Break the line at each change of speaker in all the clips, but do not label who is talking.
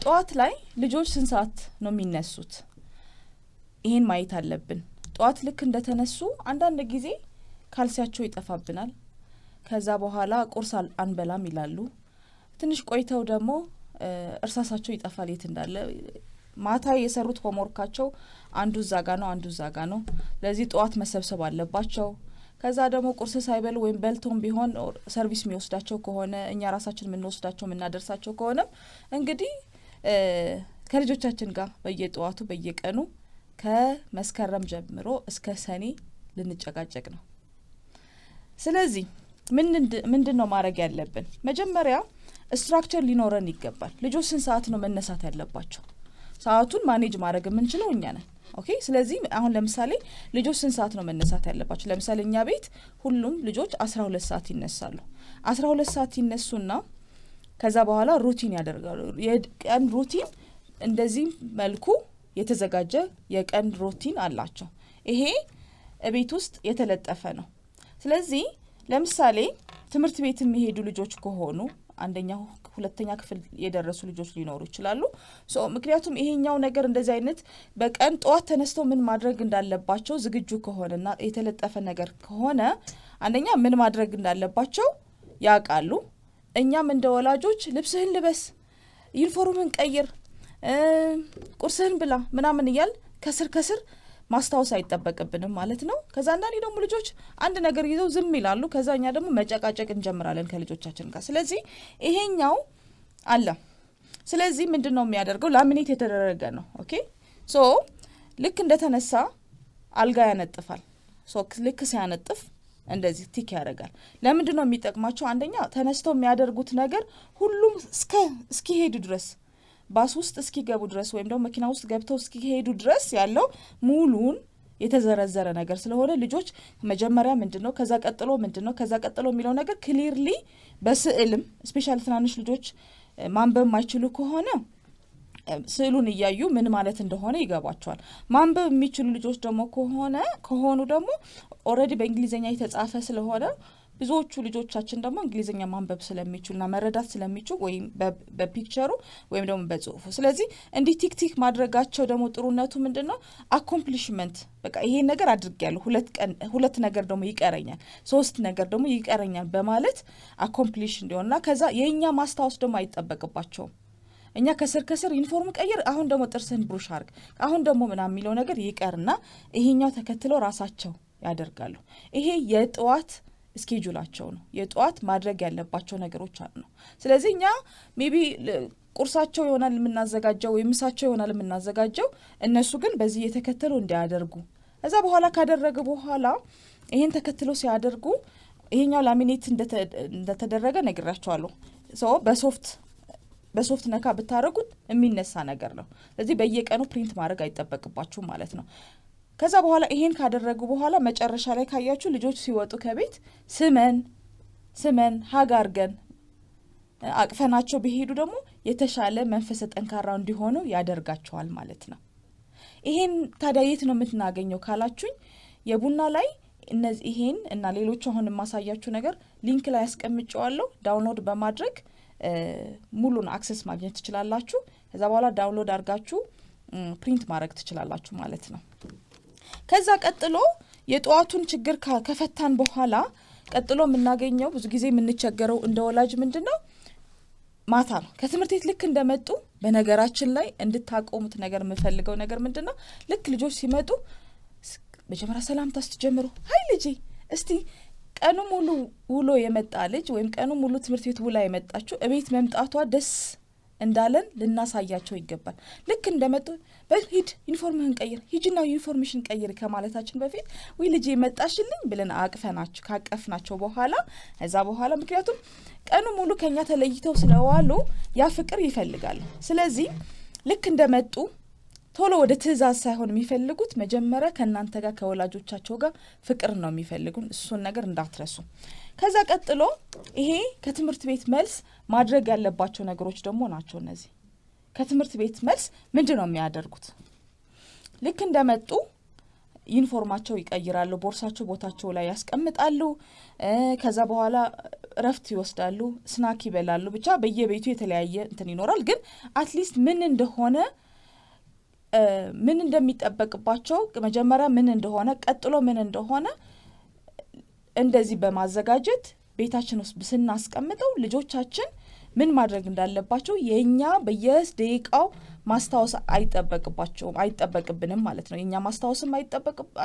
ጠዋት ላይ ልጆች ስንት ሰዓት ነው የሚነሱት? ይሄን ማየት አለብን። ጠዋት ልክ እንደተነሱ አንዳንድ ጊዜ ካልሲያቸው ይጠፋብናል። ከዛ በኋላ ቁርስ አንበላም ይላሉ። ትንሽ ቆይተው ደግሞ እርሳሳቸው ይጠፋል የት እንዳለ። ማታ የሰሩት ሆምወርካቸው አንዱ ዛጋ ነው አንዱ ዛጋ ነው። ለዚህ ጠዋት መሰብሰብ አለባቸው። ከዛ ደግሞ ቁርስ ሳይበሉ ወይም በልቶም ቢሆን ሰርቪስ የሚወስዳቸው ከሆነ እኛ ራሳችን የምንወስዳቸው የምናደርሳቸው ከሆነ እንግዲህ ከልጆቻችን ጋር በየጠዋቱ በየቀኑ ከመስከረም ጀምሮ እስከ ሰኔ ልንጨቃጨቅ ነው። ስለዚህ ምንድነው ማድረግ ያለብን? መጀመሪያ ስትራክቸር ሊኖረን ይገባል። ልጆች ስንት ሰዓት ነው መነሳት ያለባቸው? ሰዓቱን ማኔጅ ማድረግ የምንችለው እኛ ነን። ኦኬ። ስለዚህ አሁን ለምሳሌ ልጆች ስንት ሰዓት ነው መነሳት ያለባቸው? ለምሳሌ እኛ ቤት ሁሉም ልጆች 12 ሰዓት ይነሳሉ። 12 ሰዓት ይነሱና ከዛ በኋላ ሩቲን ያደርጋሉ። የቀን ሩቲን እንደዚህ መልኩ የተዘጋጀ የቀን ሩቲን አላቸው። ይሄ ቤት ውስጥ የተለጠፈ ነው። ስለዚህ ለምሳሌ ትምህርት ቤት የሚሄዱ ልጆች ከሆኑ አንደኛ ሁለተኛ ክፍል የደረሱ ልጆች ሊኖሩ ይችላሉ። ምክንያቱም ይሄኛው ነገር እንደዚህ አይነት በቀን ጠዋት ተነስተው ምን ማድረግ እንዳለባቸው ዝግጁ ከሆነና የተለጠፈ ነገር ከሆነ አንደኛ ምን ማድረግ እንዳለባቸው ያውቃሉ። እኛም እንደ ወላጆች ልብስህን ልበስ፣ ዩኒፎርምህን ቀይር፣ ቁርስህን ብላ ምናምን እያል ከስር ማስታወስ አይጠበቅብንም ማለት ነው። ከዛ አንዳንዴ ደግሞ ልጆች አንድ ነገር ይዘው ዝም ይላሉ። ከዛ እኛ ደግሞ መጨቃጨቅ እንጀምራለን ከልጆቻችን ጋር። ስለዚህ ይሄኛው አለ። ስለዚህ ምንድነው የሚያደርገው? ላሚኔት የተደረገ ነው። ኦኬ። ልክ እንደተነሳ አልጋ ያነጥፋል። ልክ ሲያነጥፍ እንደዚህ ቲክ ያደርጋል። ለምንድነው የሚጠቅማቸው? አንደኛ ተነስተው የሚያደርጉት ነገር ሁሉም እስኪሄዱ ድረስ ባስ ውስጥ እስኪገቡ ድረስ ወይም ደግሞ መኪና ውስጥ ገብተው እስኪሄዱ ድረስ ያለው ሙሉን የተዘረዘረ ነገር ስለሆነ ልጆች መጀመሪያ ምንድነው ከዛ ቀጥሎ ምንድነው ከዛ ቀጥሎ የሚለው ነገር ክሊርሊ በስዕልም ስፔሻሊ ትናንሽ ልጆች ማንበብ የማይችሉ ከሆነ ስዕሉን እያዩ ምን ማለት እንደሆነ ይገባቸዋል። ማንበብ የሚችሉ ልጆች ደግሞ ከሆኑ ደግሞ ኦልሬዲ በእንግሊዘኛ የተጻፈ ስለሆነ ብዙዎቹ ልጆቻችን ደግሞ እንግሊዘኛ ማንበብ ስለሚችሉና መረዳት ስለሚችሉ ወይም በፒክቸሩ ወይም ደግሞ በጽሁፉ። ስለዚህ እንዲህ ቲክ ማድረጋቸው ደግሞ ጥሩነቱ ምንድነው? አኮምፕሊሽመንት በቃ ይሄን ነገር አድርጌያለሁ፣ ሁለት ነገር ደግሞ ይቀረኛል፣ 3 ነገር ደግሞ ይቀረኛል በማለት አኮምፕሊሽ እንዲሆንና ከዛ የኛ ማስታወስ ደግሞ አይጠበቅባቸውም። እኛ ከስር ዩኒፎርም ቀይር፣ አሁን ደግሞ ጥርስህን ብሩሽ አርግ፣ አሁን ደግሞ ምናምን የሚለው ነገር ይቀርና ይሄኛው ተከትለው ራሳቸው ያደርጋሉ። ይሄ የጠዋት ስኬጁላቸው ነው። የጠዋት ማድረግ ያለባቸው ነገሮች አሉ ነው። ስለዚህ እኛ ሜቢ ቁርሳቸው ይሆናል የምናዘጋጀው ወይ ምሳቸው ይሆናል የምናዘጋጀው፣ እነሱ ግን በዚህ የተከተሉ እንዲያደርጉ እዛ በኋላ ካደረገ በኋላ ይሄን ተከትለው ሲያደርጉ ይሄኛው ላሚኔት እንደተደረገ ነግራቸዋለሁ። በሶፍት ነካ ብታረጉት የሚነሳ ነገር ነው። ስለዚህ በየቀኑ ፕሪንት ማድረግ አይጠበቅባችሁም ማለት ነው። ከዛ በኋላ ይሄን ካደረጉ በኋላ መጨረሻ ላይ ካያችሁ ልጆች ሲወጡ ከቤት ስመን ሀጋርገን አቅፈናቸው ቢሄዱ ደግሞ የተሻለ መንፈሰ ጠንካራ እንዲሆኑ ያደርጋቸዋል ማለት ነው። ይሄን ታዲያ የት ነው የምትናገኘው ካላችሁኝ የቡና ላይ ይሄን እና ሌሎች አሁን የማሳያችሁ ነገር ሊንክ ላይ ያስቀምጨዋለሁ። ዳውንሎድ በማድረግ ሙሉን አክሰስ ማግኘት ትችላላችሁ። ከዛ በኋላ ዳውንሎድ አድርጋችሁ ፕሪንት ማድረግ ትችላላችሁ ማለት ነው። ከዛ ቀጥሎ የጠዋቱን ችግር ከፈታን በኋላ ቀጥሎ የምናገኘው ብዙ ጊዜ የምንቸገረው እንደ ወላጅ ምንድነው? ማታ ነው ከትምህርት ቤት ልክ እንደመጡ። በነገራችን ላይ እንድታቆሙት ነገር የምፈልገው ነገር ምንድነው? ልክ ልጆች ሲመጡ መጀመሪያ ሰላምታ ስትጀምሩ ሃይ ልጄ እስቲ ቀኑ ሙሉ ውሎ የመጣ ልጅ ወይም ቀኑ ሙሉ ትምህርት ቤት ውላ የመጣችው እቤት መምጣቷ ደስ እንዳለን ልናሳያቸው ይገባል። ልክ እንደመጡ በሂድ ዩኒፎርምህን ቀይር፣ ሂጂና ዩኒፎርምሽን ቀይር ከማለታችን በፊት ወይ ልጄ መጣሽልኝ ብለን ካቀፍናቸው በኋላ እዛ በኋላ ምክንያቱም ቀኑ ሙሉ ከኛ ተለይተው ስለዋሉ ያ ፍቅር ይፈልጋሉ። ስለዚህ ልክ እንደመጡ ቶሎ ወደ ትዕዛዝ ሳይሆን የሚፈልጉት መጀመሪያ ከእናንተ ጋር ከወላጆቻቸው ጋር ፍቅር ነው የሚፈልጉን። እሱን ነገር እንዳትረሱ። ከዛ ቀጥሎ ይሄ ከትምህርት ቤት መልስ ማድረግ ያለባቸው ነገሮች ደግሞ ናቸው። እነዚህ ከትምህርት ቤት መልስ ምንድነው የሚያደርጉት? ልክ እንደመጡ ዩኒፎርማቸው ይቀይራሉ፣ ቦርሳቸው ቦታቸው ላይ ያስቀምጣሉ። ከዛ በኋላ ረፍት ይወስዳሉ ስናክ ይበላሉ ብቻ በየቤቱ የተለያየ እንትን ይኖራል ግን አትሊስት ምን እንደሆነ ምን እንደሚጠበቅባቸው መጀመሪያ ምን እንደሆነ ቀጥሎ ምን እንደሆነ እንደዚህ በማዘጋጀት ቤታችን ውስጥ ስናስቀምጠው ልጆቻችን ምን ማድረግ እንዳለባቸው የኛ በየደቂቃው ማስታወስ አይጠበቅብንም ማለት ነው የኛ ማስታወስም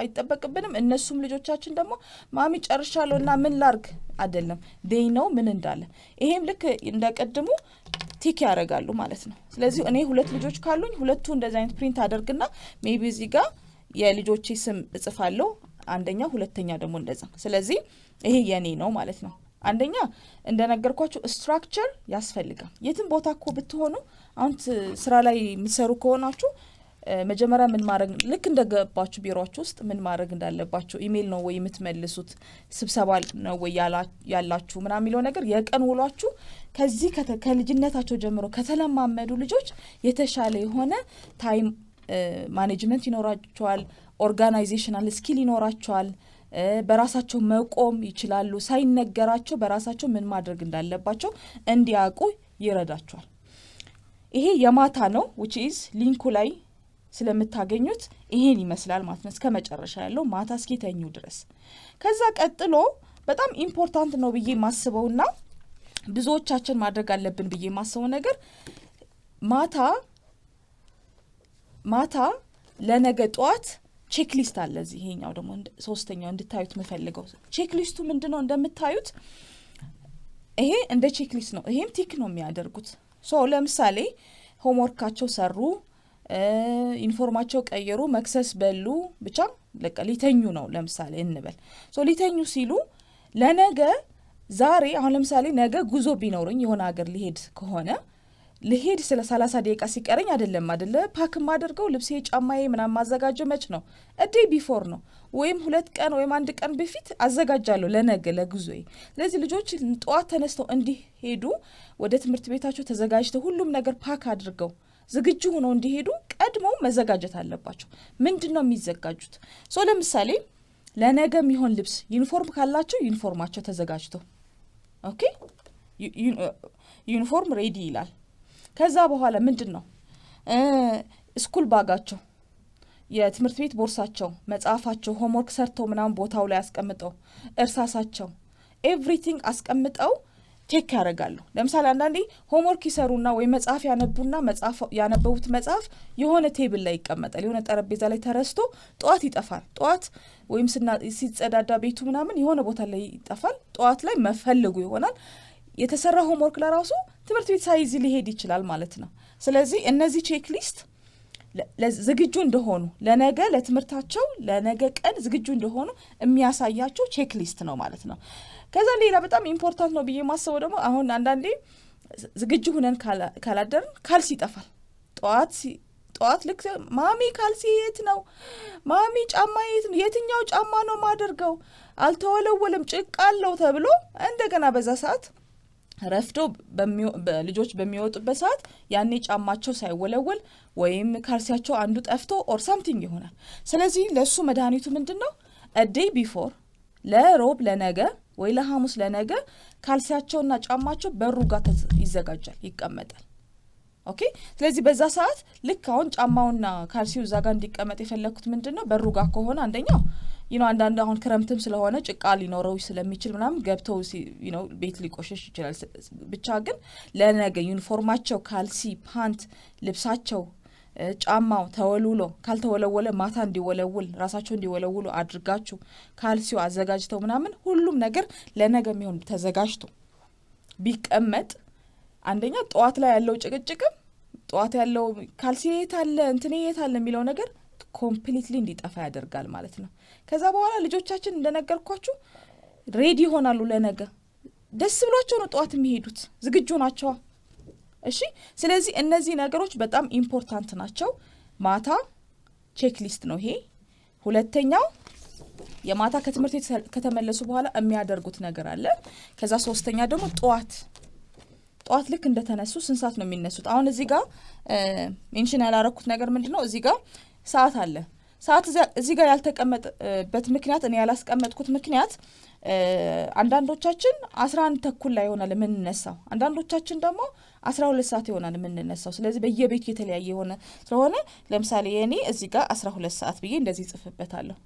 አይጠበቅብንም እነሱም ልጆቻችን ደግሞ ማሚ ጨርሻለሁና ምን ላርግ አይደለም they know ምን እንዳለ ይሄም ልክ እንደቀድሙ ቲክ ያደርጋሉ ማለት ነው ስለዚህ እኔ ሁለት ልጆች ካሉኝ ሁለቱ እንደዚህ አይነት ፕሪንት አደርግና ሜቢ እዚህ ጋር የልጆቼ ስም እጽፋለሁ አንደኛ ሁለተኛ ደግሞ እንደዛ ስለዚህ ይሄ የኔ ነው ማለት ነው አንደኛ እንደነገርኳችሁ ስትራክቸር ያስፈልጋል የትም ቦታ እኮ ብትሆኑ አሁን ስራ ላይ የምትሰሩ ከሆናችሁ መጀመሪያ ምን ማድረግ ልክ እንደገባችሁ ቢሮአችሁ ውስጥ ምን ማድረግ እንዳለባችሁ ኢሜል ነው ወይ የምትመልሱት ስብሰባ ነው ወይ ያላችሁ ምናምን የሚለው ነገር የቀን ውሏችሁ ከዚህ ከልጅነታቸው ጀምሮ ከተለማመዱ ልጆች የተሻለ የሆነ ታይም ማኔጅመንት ይኖራቸዋል ኦርጋናይዜሽናል ስኪል ይኖራቸዋል በራሳቸው መቆም ይችላሉ ሳይነገራቸው በራሳቸው ምን ማድረግ እንዳለባቸው እንዲያውቁ ይረዳቸዋል ይሄ የማታ ነው which is ሊንኩ ላይ ስለምታገኙት ይሄን ይመስላል ማለት ነው እስከ መጨረሻ ያለው ማታ እስኪተኙ ድረስ ከዛ ቀጥሎ በጣም ኢምፖርታንት ነው ብዬ ማስበውና ብዙዎቻችን ማድረግ አለብን ብዬ ማስበው ነገር ማታ ለነገ ጧት ቼክሊስት አለ እዚህ ይሄኛው ደግሞ ሶስተኛው እንድታዩት መፈልገው ቼክሊስቱ ምንድነው እንደምታዩት ይሄ እንደ ቼክሊስት ነው ይሄም ቲክ ነው የሚያደርጉት ለምሳሌ ሆምወርካቸው ሰሩ ኢንፎርማቸው ቀየሩ መክሰስ በሉ ብቻ ለቀ ሊተኙ ነው ለምሳሌ እንበል ሊተኙ ሲሉ ለነገ ዛሬ አሁን ለምሳሌ ነገ ጉዞ ቢኖርኝ የሆነ ሀገር ሊሄድ ከሆነ ልሄድ ስለ 30 ደቂቃ ሲቀረኝ አይደለ ፓክ ማድርገው ልብሴ ጫማዬ ምናምን ማዘጋጀው መች ነው እዴ ቢፎር ነው ወይም 2 ቀን ወይም 1 ቀን በፊት አዘጋጃለሁ ለነገ ለጉዞዬ ስለዚህ ልጆች ጧት ተነስተው እንዲሄዱ ወደ ትምህርት ቤታቸው ተዘጋጅተው ሁሉም ነገር ፓክ አድርገው ዝግጁ ሆነው እንዲሄዱ ቀድሞ መዘጋጀት አለባቸው ምንድነው የሚዘጋጁት ለምሳሌ ለነገ የሚሆን ልብስ ዩኒፎርም ካላቸው ዩኒፎርማቸው ተዘጋጅቶ ኦኬ ዩኒፎርም ሬዲ ይላል ከዛ በኋላ ምንድነው ስኩል ባጋቸው የትምህርት ቤት ቦርሳቸው መጽሐፋቸው ሆምወርክ ሰርተው ምናምን ቦታው ላይ አስቀምጠው እርሳሳቸው ኤቭሪቲንግ አስቀምጠው ቼክ ያደርጋሉ ለምሳሌ አንዳንዴ ሆምወርክ ይሰሩና ወይ መጽሐፍ ያነቡና ያነበቡት መጽሐፍ የሆነ ቴብል ላይ ይቀመጣል የሆነ ጠረጴዛ ላይ ተረስቶ ጧት ይጠፋል ጧት ወይም ሲጸዳዳ ቤቱ ምናምን የሆነ ቦታ ላይ ይጠፋል ጧት ላይ መፈልጉ ይሆናል የተሰራ ሆምወርክ ለራሱ ትምህርት ቤት ሳይዝ ሊሄድ ይችላል ማለት ነው ስለዚህ እነዚህ ቼክሊስት ዝግጁ እንደሆኑ ለነገ ለትምህርታቸው ለነገ ቀን ዝግጁ እንደሆኑ የሚያሳያቸው ቼክሊስት ነው ማለት ነው ከዛ ሌላ በጣም ኢምፖርታንት ነው ብዬ ማስበው ደግሞ አሁን አንዳንዴ ዝግጁ ሆነን ካላደርን ካልሲ ይጠፋል ጧት ልክ ማሚ ካልሲ የት ነው ማሚ ጫማ የት ነው የትኛው ጫማ ነው ማደርገው አልተወለወለም ጭቃለው ተብሎ እንደገና በዛ ሰዓት ረፍዶ ልጆች በሚወጡበት ሰዓት ያኔ ጫማቸው ሳይወለወል ወይም ካልሲያቸው አንዱ ጠፍቶ ኦር ሳምቲንግ ይሆናል ስለዚህ ለሱ መድኃኒቱ ምንድነው a day before ለሮብ ለነገ ወይ ለሐሙስ ለነገ ካልሲያቸውና ጫማቸው በሩ ጋር ይዘጋጃል ይቀመጣል ኦኬ ስለዚህ በዛ ሰዓት ልክ አሁን ጫማውና ካልሲው እዛ ጋር እንዲቀመጥ የፈለኩት ምንድነው በሩ ጋር ከሆነ አንደኛው አንዳንድ አሁን ክረምትም ስለሆነ ጭቃ ሊኖረው ስለሚችል ምናምን ገብተው ቤት ሊቆሽሽ ይችላል ብቻ ግን ለነገ ዩኒፎርማቸው ካልሲ ፓንት ልብሳቸው ጫማው ተወልውሎ ካልተወለወለ ማታ እንዲወለውል ራሳቸው እንዲወለውሉ አድርጋችሁ ካልሲው አዘጋጅተው ምናምን ሁሉም ነገር ለነገ የሚሆን ተዘጋጅቶ ቢቀመጥ አንደኛ ጧት ላይ ያለው ጭቅጭቅም ጧት ያለው ካልሲ የታለ እንትኔ የታለ የሚለው ነገር ኮምፕሊትሊ እንዲጠፋ ያደርጋል ማለት ነው ከዛ በኋላ ልጆቻችን እንደነገርኳችሁ ሬዲ ሆናሉ ለነገ ደስ ብሏቸው ነው ጧት የሚሄዱት ዝግጁ ናቸው እሺ ስለዚህ እነዚህ ነገሮች በጣም ኢምፖርታንት ናቸው ማታ ቼክሊስት ነው ይሄ ሁለተኛው የማታ ከትምህርት ከተመለሱ በኋላ የሚያደርጉት ነገር አለ ከዛ ሶስተኛ ደግሞ ጧት ልክ እንደተነሱ ስንት ሰዓት ነው የሚነሱት አሁን እዚህ ጋር ሜንሽን ያላረኩት ነገር ምንድነው እዚህ ጋር ሰዓት አለ ሰዓት እዚህ ጋር ያልተቀመጠበት ምክንያት እኔ ያላስቀመጥኩት ምክንያት አንዳንዶቻችን 11 ተኩል ላይ ይሆናል የምንነሳው፣ አንዳንዶቻችን ደግሞ 12 ሰዓት ይሆናል የምንነሳው። ስለዚህ በየቤቱ የተለያየ የሆነ ስለሆነ ለምሳሌ የኔ እዚህ ጋር 12 ሰዓት ብዬ እንደዚህ ጽፍበታለሁ።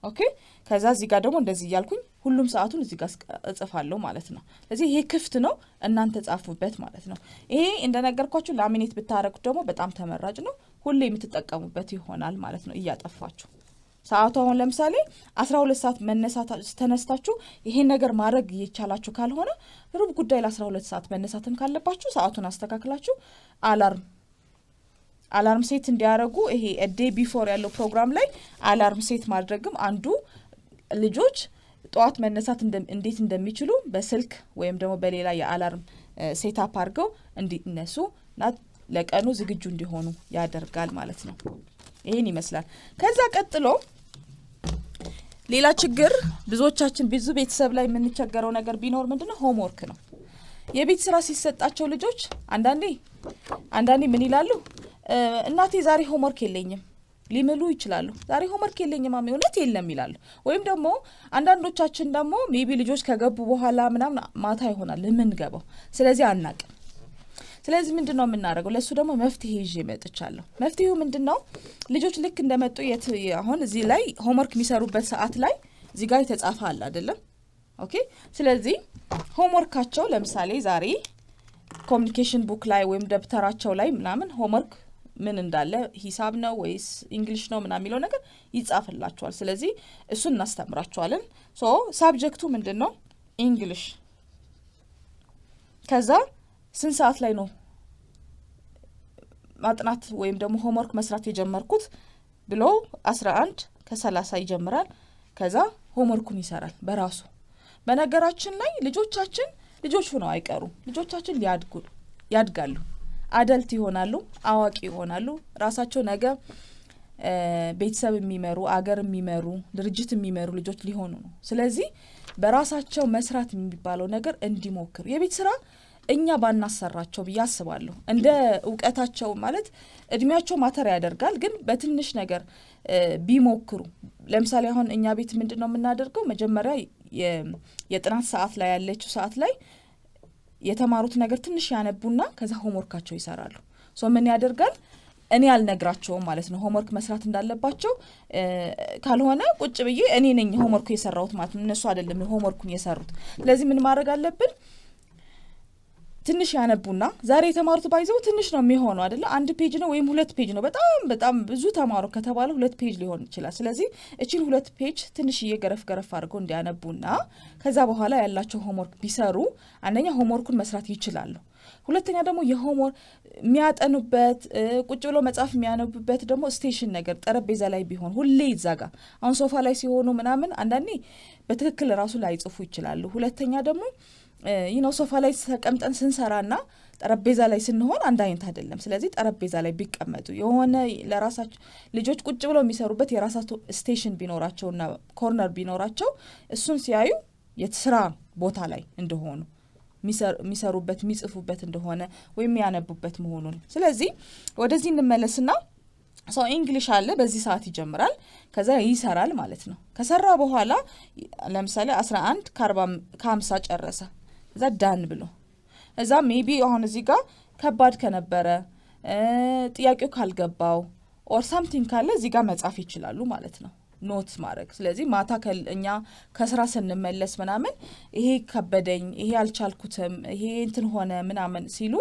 ኦኬ ከዛ እዚህ ጋር ደግሞ እንደዚህ ያልኩኝ ሁሉም ሰዓቱን እዚህ ጋር እጽፋለሁ ማለት ነው። ስለዚህ ይሄ ክፍት ነው፣ እናንተ ጻፉበት ማለት ነው። ይሄ እንደነገርኳችሁ ላሚኔት ብታረጉት ደግሞ በጣም ተመራጭ ነው፣ ሁሌ የምትጠቀሙበት ይሆናል ማለት ነው እያጠፋችሁ። ሰዓቱ አሁን ለምሳሌ 12 ሰዓት ተነስታችሁ ይሄን ነገር ማድረግ እየቻላችሁ ካልሆነ ሩብ ጉዳይ ለ12 ሰዓት መነሳትም ካለባችሁ ሰዓቱን አስተካክላችሁ አላርም ሴት እንዲያረጉ ይሄ ዴይ ቢፎር ያለው ፕሮግራም ላይ አላርም ሴት ማድረግም አንዱ ልጆች ጧት መነሳት እንዴት እንደሚችሉ በስልክ ወይም ደግሞ በሌላ የአላርም ሴትአፕ አድርገው እንዲነሱ እና ለቀኑ ዝግጁ እንዲሆኑ ያደርጋል ማለት ነው። ይሄን ይመስላል። ከዛ ቀጥሎ ሌላ ችግር ብዙዎቻችን ብዙ ቤተሰብ ላይ የምንቸገረው ነገር ቢኖር ምንድነው ሆምወርክ ነው። የቤት ስራ ሲሰጣቸው ልጆች አንዳንዴ ምን ይላሉ? እናቴ ዛሬ ሆምወርክ የለኝም ሊምሉ ይችላሉ። ዛሬ ሆምወርክ የለኝም ማሚ እውነት የለም ይላሉ። ወይም ደግሞ አንዳንዶቻችን ደግሞ ሜቢ ልጆች ከገቡ በኋላ ምናምን ማታ ይሆናል የምንገባው፣ ስለዚህ አናቅም። ስለዚህ ምንድነው የምናደርገው? ለሱ ደግሞ መፍትሄ ይዤ መጥቻለሁ። መፍትሄው ምንድነው? ልጆች ልክ እንደመጡ አሁን እዚህ ላይ ሆምወርክ የሚሰሩበት ሰዓት ላይ እዚህ ጋር የተጻፈ አለ አይደለም? ኦኬ ስለዚህ ሆምወርካቸው ለምሳሌ ዛሬ ኮሚኒኬሽን ቡክ ላይ ወይም ደብተራቸው ላይ ምናምን ሆምወርክ ምን እንዳለ ሂሳብ ነው ወይስ እንግሊሽ ነው ምናምን የሚለው ነገር ይጻፍላቸዋል። ስለዚህ እሱን እናስተምራቸዋለን። ሳብጀክቱ ምንድነው? እንግሊሽ። ከዛ ስንት ሰዓት ላይ ነው ማጥናት ወይም ደግሞ ሆምወርክ መስራት የጀመርኩት ብሎ 11:30 ይጀምራል። ከዛ ሆምወርኩን ይሰራል በራሱ። በነገራችን ላይ ልጆቻችን ልጆች ሆነው አይቀሩም። ልጆቻችን ያድጋሉ፣ አደልት ይሆናሉ፣ አዋቂ ይሆናሉ። ራሳቸው ነገ ቤተሰብ የሚመሩ አገር የሚመሩ ድርጅት የሚመሩ ልጆች ሊሆኑ ነው። ስለዚህ በራሳቸው መስራት የሚባለው ነገር እንዲሞክሩ የቤት ስራ እኛ ባናሰራቸው ብዬ አስባለሁ። እንደ እውቀታቸው ማለት እድሜያቸው ማተር ያደርጋል፣ ግን በትንሽ ነገር ቢሞክሩ። ለምሳሌ አሁን እኛ ቤት ምንድነው የምናደርገው? መጀመሪያ የጥናት ሰዓት ላይ ያለችው ሰዓት ላይ የተማሩት ነገር ትንሽ ያነቡና ከዛ ሆምወርካቸው ይሰራሉ። ምን ያደርጋል? እኔ አልነግራቸውም ማለት ነው ሆምወርክ መስራት እንዳለባቸው። ካልሆነ ቁጭ ብዬ እኔ ነኝ ሆምወርኩ የሰራሁት ማለት ነው፣ እነሱ አይደለም ሆምወርኩን የሰሩት። ስለዚህ ምን ማድረግ አለብን? ትንሽ ያነቡና ዛሬ የተማሩት ባይዘው ትንሽ ነው የሚሆነው አይደለ? 1 ፔጅ ነው ወይም 2 ፔጅ ነው። በጣም ብዙ ተማሩ ከተባለ 2 ፔጅ ሊሆን ይችላል። ስለዚህ እቺን 2 ፔጅ ትንሽዬ ገረፍ አድርገው እንዲያነቡና ከዛ በኋላ ያላቸው ሆምወርክ ቢሰሩ አንደኛ ሆምወርኩን መስራት ይችላሉ። ሁለተኛ ደግሞ የሆምወርክ የሚያጠኑበት ቁጭ ብሎ መጽሐፍ የሚያነቡበት ደግሞ ስቴሽን ነገር ጠረጴዛ ላይ ቢሆን ሁሌ ይዛጋ። አሁን ሶፋ ላይ ሲሆኑ ምናምን አንዳንዴ በትክክል ራሱ ላይ ጽፉ ይችላሉ። ሁለተኛ ደግሞ ሶፋ ላይ ተቀምጠን ስንሰራና ጠረጴዛ ላይ ስንሆን አንድ አይነት አይደለም። ስለዚህ ጠረጴዛ ላይ ቢቀመጡ የሆነ ለራሳቸው ልጆች ቁጭ ብለው የሚሰሩበት የራሳቸው ስቴሽን ቢኖራቸውና ኮርነር ቢኖራቸው እሱን ሲያዩ የስራ ቦታ ላይ እንደሆኑ የሚሰሩበት የሚጽፉበት እንደሆነ ወይም ያነቡበት መሆኑን። ስለዚህ ወደዚህ እንመለስና እንግሊሽ አለ በዚህ ሰዓት ይጀምራል፣ ከዛ ይሰራል ማለት ነው። ከሰራ በኋላ ለምሳሌ 11:50 ጨረሰ፣ እዛ ዳን ብሎ እዛ ሜቢ አሁን እዚህ ጋር ከባድ ከነበረ ጥያቄው ካልገባው ኦር ሳምቲንግ ካለ እዚህ ጋር መጻፍ ይችላሉ ማለት ነው፣ ኖት ማድረግ። ስለዚህ ማታ እኛ ከስራ ስንመለስ ምናምን ይሄ ከበደኝ፣ ይሄ አልቻልኩትም፣ ይሄ እንትን ሆነ ምናምን ሲሉ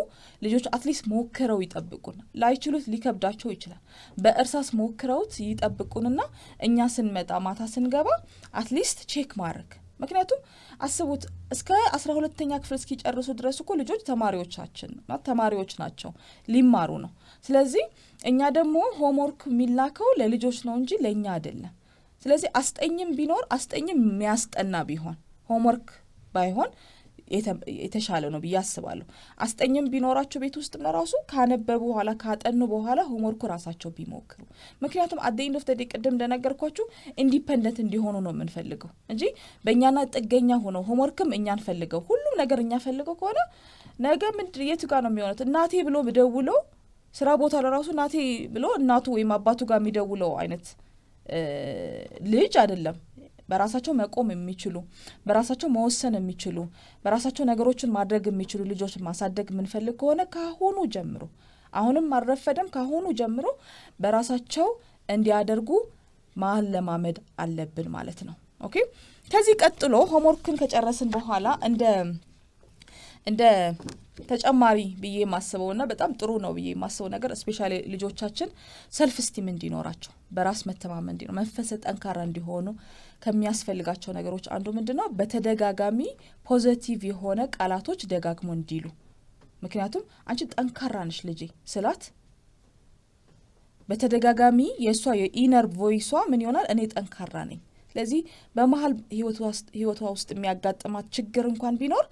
ልጆች አትሊስት ሞክረው ይጠብቁን። ላይችሉት ሊከብዳቸው ይችላል። በእርሳስ ሞክረውት ይጠብቁንና እኛ ስንመጣ ማታ ስንገባ አትሊስት ቼክ ማድረግ። ምክንያቱም አስቡት እስከ 12ኛ ክፍል እስኪጨርሱ ድረስ እኮ ልጆች ተማሪዎች ናቸው፣ ሊማሩ ነው። ስለዚህ እኛ ደግሞ ሆምወርክ የሚላከው ለልጆች ነው እንጂ ለእኛ አይደለም። ስለዚህ አስጠኝም ቢኖር አስጠኝም የሚያስጠና ቢሆን ሆምወርክ ባይሆን የተሻለ ነው ብዬ አስባለሁ። አስጠኝም ቢኖራቸው ቤት ውስጥ ለራሱ ካነበቡ በኋላ ካጠኑ በኋላ ሆምወርኩ ራሳቸው ቢሞክሩ። ምክንያቱም አት ዘ ኤንድ ኦፍ ዘ ዴይ ቅድም እንደነገርኳችሁ ኢንዲፔንደንት እንዲሆኑ ነው የምንፈልገው እንጂ በእኛና ጥገኛ ሆነው ሆምወርክም እኛን ፈልገው ሁሉም ነገር እኛ ፈልገው ከሆነ ነገ የቱ ጋር ነው የሚሆኑት? እናቴ ብሎ ደውሎ ስራ ቦታ ለራሱ እናቴ ብሎ እናቱ ወይም አባቱ ጋር የሚደውለው አይነት ልጅ አይደለም በራሳቸው መቆም የሚችሉ በራሳቸው መወሰን የሚችሉ በራሳቸው ነገሮችን ማድረግ የሚችሉ ልጆችን ማሳደግ የምንፈልግ ከሆነ ካሁኑ ጀምሮ አሁንም አልረፈደም ካሁኑ ጀምሮ በራሳቸው እንዲያደርጉ ማለማመድ አለብን ማለት ነው። ኦኬ ከዚህ ቀጥሎ ሆምወርክን ከጨረስን በኋላ እንደ ተጨማሪ ብዬ ማስበውና በጣም ጥሩ ነው ብዬ ማስበው ነገር ስፔሻሊ ልጆቻችን ሰልፍ ስቲም እንዲኖራቸው በራስ መተማመን እንዲኖር መንፈስ ጠንካራ እንዲሆኑ ከሚያስፈልጋቸው ነገሮች አንዱ ምንድነው በተደጋጋሚ ፖዚቲቭ የሆነ ቃላቶች ደጋግሞ እንዲሉ። ምክንያቱም አንቺ ጠንካራ ነሽ ልጄ ስላት በተደጋጋሚ የሷ የኢነር ቮይሷ ምን ይሆናል እኔ ጠንካራ ነኝ። ስለዚህ በመሃል ህይወቷ ውስጥ የሚያጋጥማት ችግር እንኳን ቢኖር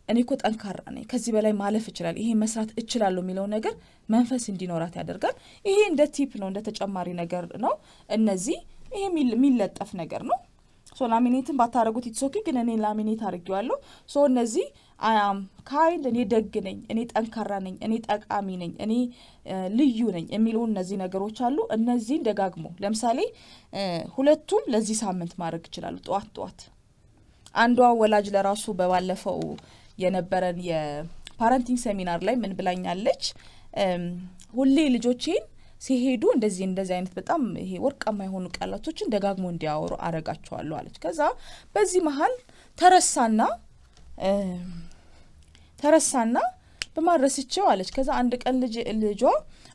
እኔ እኮ ጠንካራ ነኝ ከዚህ በላይ ማለፍ እችላለሁ ይሄ መስራት እችላለሁ የሚለው ነገር መንፈስ እንዲኖራት ያደርጋል። ይሄ እንደ ቲፕ ነው እንደ ተጨማሪ ነገር ነው። እነዚህ ይሄ የሚለጠፍ ነገር ነው። ሶ ላሚኔትን ባታረጉት ኢትሶኪ ግን እኔ ላሚኔት አድርጌዋለሁ። ሶ እነዚህ አም ካይንድ እኔ ደግ ነኝ እኔ ጠንካራ ነኝ እኔ ጠቃሚ ነኝ እኔ ልዩ ነኝ የሚሉ እነዚህ ነገሮች አሉ። እነዚህን ደጋግሞ ለምሳሌ ሁለቱም ለዚህ ሳምንት ማድረግ ይችላሉ። ጧት አንዷ ወላጅ ለራሱ በባለፈው የነበረን የፓረንቲንግ ሴሚናር ላይ ምን ብላኛለች ሁሌ ልጆቼን ሲሄዱ እንደዚህ አይነት በጣም ይሄ ወርቃማ የሆኑ ቃላቶችን ደጋግሞ እንዲያወሩ አረጋቸዋለሁ አለች። ከዛ በዚህ መሃል ተረሳና በማድረስቸው አለች። ከዛ አንድ ቀን ልጇ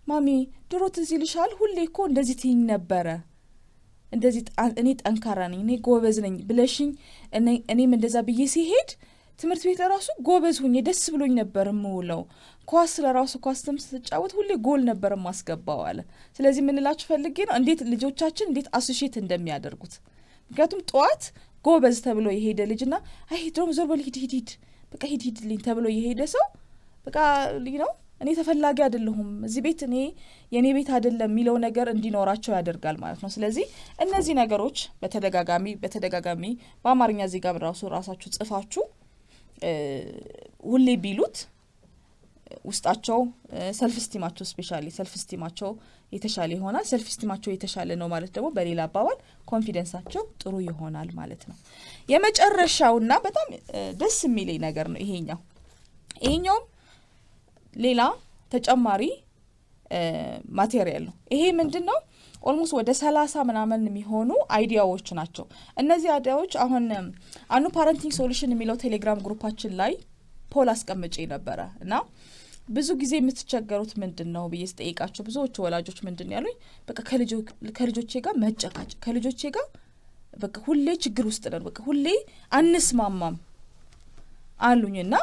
ማሚ ድሮ ትዝ ይልሻል ሁሌ እኮ እንደዚህ ትይኝ ነበረ እንደዚህ እኔ ጠንካራ ነኝ እኔ ጎበዝ ነኝ ብለሽኝ እኔም እንደዛ ብዬ ሲሄድ ትምህርት ቤት ለራሱ ጎበዝ ሆኜ ደስ ብሎኝ ነበር የምውለው ኳስ ለራሱ ኳስም ስጫወት ሁሌ ጎል ነበር ማስገባው አለ። ስለዚህ ምን ልላችሁ ፈልጌ ነው እንዴት ልጆቻችን እንዴት አሶሺየት እንደሚያደርጉት። ምክንያቱም ጧት ጎበዝ ተብሎ የሄደ ልጅና አይ ድሮም ዞር በል ሂድ በቃ ሂድልኝ ተብሎ የሄደ ሰው በቃ ነው እኔ ተፈላጊ አይደለሁም እዚህ ቤት የኔ ቤት አይደለም የሚለው ነገር እንዲኖራቸው ያደርጋል ማለት ነው። ስለዚህ እነዚህ ነገሮች በተደጋጋሚ በአማርኛ እዚህ ጋር ራሳችሁ ጽፋችሁ ሁሌ ቢሉት ውስጣቸው ሰልፍ ስቲማቸው ስፔሻሊ ሰልፍ ስቲማቸው የተሻለ ይሆናል። ሰልፍ ስቲማቸው የተሻለ ነው ማለት ደግሞ በሌላ አባባል ኮንፊደንሳቸው ጥሩ ይሆናል ማለት ነው። የመጨረሻውና በጣም ደስ የሚለኝ ነገር ነው ይሄኛው ሌላ ተጨማሪ ማቴሪያል ነው። ይሄ ምንድነው ኦልሞስት ወደ 30 ምናምን የሚሆኑ አይዲያዎች ናቸው። እነዚህ አይዲያዎች አሁን አኑ ፓረንቲንግ ሶሉሽን የሚለው ቴሌግራም ግሩፓችን ላይ ፖል አስቀምጬ ነበረ እና ብዙ ጊዜ የምትቸገሩት ምንድነው ብዬ ስጠይቃቸው ብዙዎቹ ወላጆች ምንድን ያሉኝ በቃ ከልጆቼ ጋር መጨቃጭ ከልጆቼ ጋር በቃ ሁሌ ችግር ውስጥ ነን በቃ ሁሌ አንስማማም አሉኝና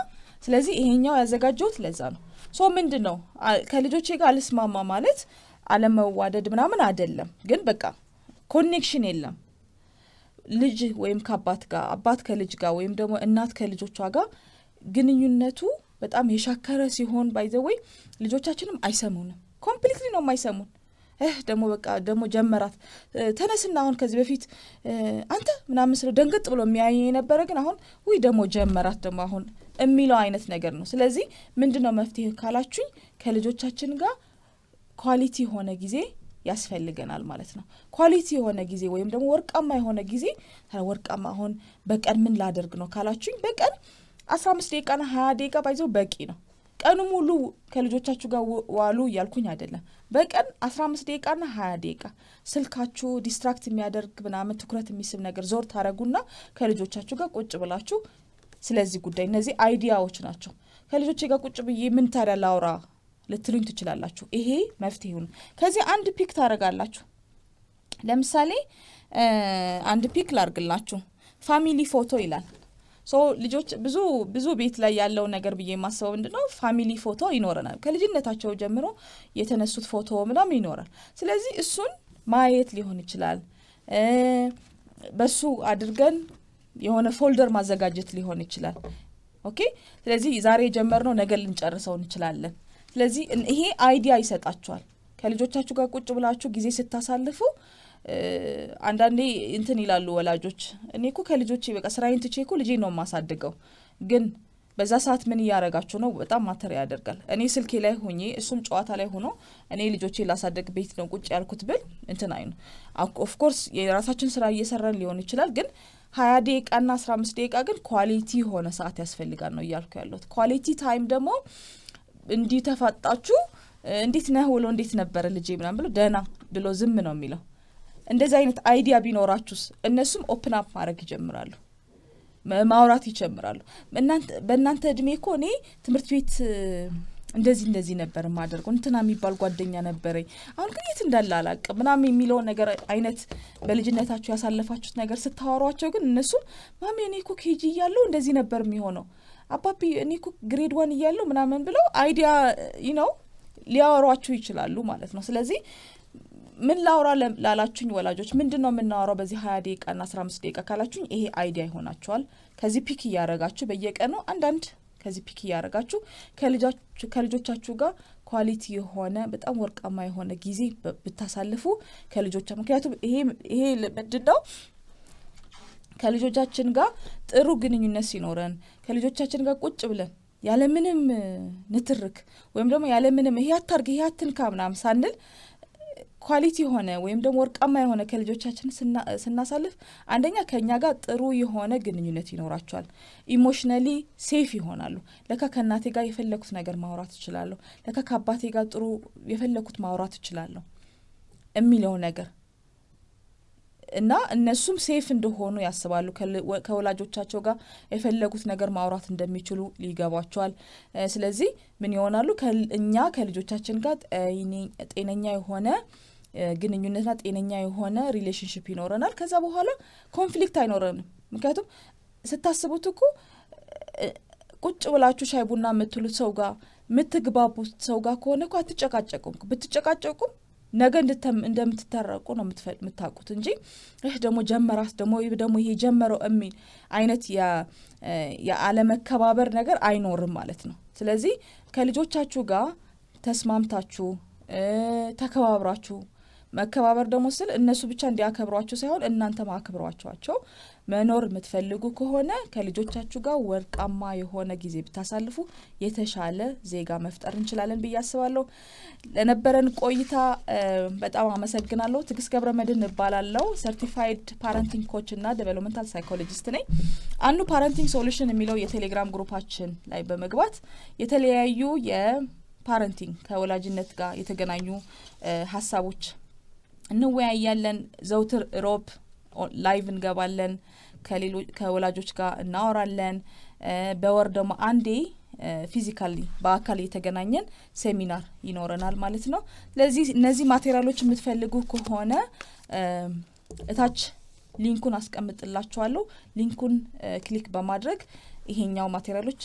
ስለዚህ ይሄኛው ያዘጋጀሁት ለዛ ነው። ሶ ምንድነው ከልጆቼ ጋር አልስማማ ማለት አለመዋደድ ምናምን አይደለም፣ ግን በቃ ኮኔክሽን የለም። ልጅ ወይም ከአባት ጋር አባት ከልጅ ጋር ወይም ደግሞ እናት ከልጆቿ ጋር ግንኙነቱ በጣም የሻከረ ሲሆን ባይዘወይ ልጆቻችንም አይሰሙንም ኮምፕሊትሊ ነው የማይሰሙን። ደግሞ በቃ ደግሞ ጀመራት ተነስና አሁን ከዚህ በፊት አንተ ምናምን ስለ ደንገጥ ብሎ የሚያይ የነበረ ግን አሁን ወይ ደግሞ ጀመራት ደግሞ አሁን የሚለው አይነት ነገር ነው። ስለዚህ ምንድነው መፍትሄ ካላችሁኝ ከልጆቻችን ጋር ኳሊቲ የሆነ ጊዜ ያስፈልገናል ማለት ነው። ኳሊቲ የሆነ ጊዜ ወይም ደግሞ ወርቃማ የሆነ ጊዜ ወርቃማ አሁን በቀን ምን ላደርግ ነው ካላችሁኝ በቀን 15 ደቂቃና 20 ደቂቃ ባይዘው በቂ ነው። ቀኑ ሙሉ ከልጆቻችሁ ጋር ዋሉ ያልኩኝ አይደለም። በቀን 15 ደቂቃና 20 ደቂቃ ስልካችሁ ዲስትራክት የሚያደርግ ምናምን ትኩረት የሚስብ ነገር ዞር ታረጉና ከልጆቻችሁ ጋር ቁጭ ብላችሁ ስለዚህ ጉዳይ እነዚህ አይዲያዎች ናቸው። ከልጆቼ ጋር ቁጭ ብዬ ምን ታዲያ ላውራ ልትሉኝ ትችላላችሁ። ይሄ መፍትሄው ነው። ከዚህ አንድ ፒክ ታረጋላችሁ። ለምሳሌ አንድ ፒክ ላርግላችሁ ፋሚሊ ፎቶ ይላል። ሶ ልጆች ብዙ ቤት ላይ ያለው ነገር ብዬ ማስበው ምንድነው ፋሚሊ ፎቶ ይኖረናል። ከልጅነታቸው ጀምሮ የተነሱት ፎቶ ምናምን ይኖራል። ስለዚህ እሱን ማየት ሊሆን ይችላል። በሱ አድርገን የሆነ ፎልደር ማዘጋጀት ሊሆን ይችላል። ኦኬ ስለዚህ ዛሬ ጀመርነው ነገ ልንጨርሰው እንችላለን። ስለዚህ ይሄ አይዲያ ይሰጣችኋል። ከልጆቻችሁ ጋር ቁጭ ብላችሁ ጊዜ ስታሳልፉ አንዳንዴ እንትን ይላሉ ወላጆች እኔ እኮ ከልጆቼ በቃ ስራዬን ትቼ እኮ ልጄን ነው ማሳድገው ግን በዛ ሰዓት ምን ያረጋችሁ ነው በጣም ማተር ያደርጋል። እኔ ስልኬ ላይ ሆኜ እሱም ጨዋታ ላይ ሆኖ እኔ ልጆቼ ላሳደግ ቤት ነው ቁጭ ያልኩት ብል እንትን አይኑ ኦፍ ኮርስ የራሳችን ስራ እየሰራን ሊሆን ይችላል ግን 20 ደቂቃና 15 ደቂቃ ግን ኳሊቲ ሆነ ሰዓት ያስፈልጋል ነው እያልኩ ያለሁት። ኳሊቲ ታይም ደግሞ እንዲህ ተፋጣችሁ እንዴት ነህ ወሎ እንዴት ነበር ልጄ ምናምን ብሎ ደና ብሎ ዝም ነው የሚለው። እንደዚህ አይነት አይዲያ ቢኖራችሁስ እነሱም ኦፕን አፕ ማድረግ ይጀምራሉ፣ ማውራት ይጀምራሉ። በእናንተ እድሜ እኮ እኔ ትምህርት ቤት እንደዚህ ነበር ማደርገው እንትና የሚባል ጓደኛ ነበረኝ አሁን ግን የት እንዳለ አላውቅም ምናምን የሚለው ነገር አይነት በልጅነታችሁ ያሳለፋችሁት ነገር ስታወሯቸው ግን እነሱ ማሚ እኔ እኮ ኬጂ እያለሁ እንደዚህ ነበር የሚሆነው አባቢ እኔ እኮ ግሬድ 1 እያለሁ ምናምን ብለው አይዲያ ሊያወሯችሁ ይችላሉ ማለት ነው። ስለዚህ ምን ላውራ ላላችሁኝ ወላጆች ምንድነው የምናወራው በዚህ 20 ደቂቃና 15 ደቂቃ ካላችሁኝ ይሄ አይዲያ ይሆናችኋል። ከዚህ ፒክ ያረጋችሁ በየቀኑ አንዳንድ ከዚህ ፒክ ያረጋችሁ ከልጆቻችሁ ጋር ኳሊቲ የሆነ በጣም ወርቃማ የሆነ ጊዜ ብታሳልፉ ከልጆቻችሁ ምክንያቱም ይሄ ምንድነው ከልጆቻችን ጋር ጥሩ ግንኙነት ሲኖረን ከልጆቻችን ጋር ቁጭ ብለን ያለ ምንም ንትርክ ወይም ደግሞ ያለ ምንም ይሄ አታርግ ይሄ አትንካ ምናምን ሳንል ኳሊቲ ሆነ ወይም ደግሞ ወርቃማ የሆነ ከልጆቻችን ስናሳልፍ አንደኛ ከኛ ጋር ጥሩ የሆነ ግንኙነት ይኖራቸዋል። ኢሞሽናሊ ሴፍ ይሆናሉ። ለካ ከእናቴ ጋር የፈለኩት ነገር ማውራት እችላለሁ፣ ለካ ከአባቴ ጋር ጥሩ የፈለኩት ማውራት እችላለሁ የሚለው ነገር እና እነሱም ሴፍ እንደሆኑ ያስባሉ። ከወላጆቻቸው ጋር የፈለጉት ነገር ማውራት እንደሚችሉ ሊገባቸዋል። ስለዚህ ምን ይሆናሉ እኛ ከልጆቻችን ጋር ጤነኛ የሆነ ግንኙነትና ጤነኛ የሆነ ሪሌሽንሺፕ ይኖረናል። ከዛ በኋላ ኮንፍሊክት አይኖረንም። ምክንያቱም ስታስቡት እኮ ቁጭ ብላችሁ ሻይ ቡና የምትሉት ሰው ጋር የምትግባቡት ሰው ጋር ከሆነ እኮ አትጨቃጨቁም። ብትጨቃጨቁም ነገ እንደምትታረቁ ነው የምታውቁት እንጂ ደግሞ ጀመራስ ደግሞ ይሄ ጀመረው የሚል አይነት የአለመከባበር ነገር አይኖርም ማለት ነው። ስለዚህ ከልጆቻችሁ ጋር ተስማምታችሁ ተከባብራችሁ መከባበር ደግሞ ስል እነሱ ብቻ እንዲያከብሯችሁ ሳይሆን እናንተም አክብሯቸው መኖር የምትፈልጉ ከሆነ ከልጆቻችሁ ጋር ወርቃማ የሆነ ጊዜ ብታሳልፉ የተሻለ ዜጋ መፍጠር እንችላለን ብዬ አስባለሁ። ለነበረን ቆይታ በጣም አመሰግናለሁ። ትግስት ገብረመድህን እባላለሁ። ሰርቲፋይድ ፓረንቲንግ ኮች እና ዴቨሎፕመንታል ሳይኮሎጂስት ነኝ። አንዱ ፓረንቲንግ ሶሉሽን የሚለው የቴሌግራም ግሩፓችን ላይ በመግባት የተለያዩ የፓረንቲንግ ከወላጅነት ጋር የተገናኙ ሀሳቦች እንወያያለን። ዘውትር ሮብ ላይቭ እንገባለን፣ ከወላጆች ጋር እናወራለን። በወር ደግሞ አንዴ ፊዚካሊ በአካል የተገናኘን ሴሚናር ይኖረናል ማለት ነው። ስለዚህ እነዚህ ማቴሪያሎች የምትፈልጉ ከሆነ እታች ሊንኩን አስቀምጥላችኋለሁ። ሊንኩን ክሊክ በማድረግ ይሄኛው ማቴሪያሎች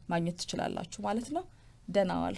ማግኘት ትችላላችሁ ማለት ነው። ደህና ዋሉ።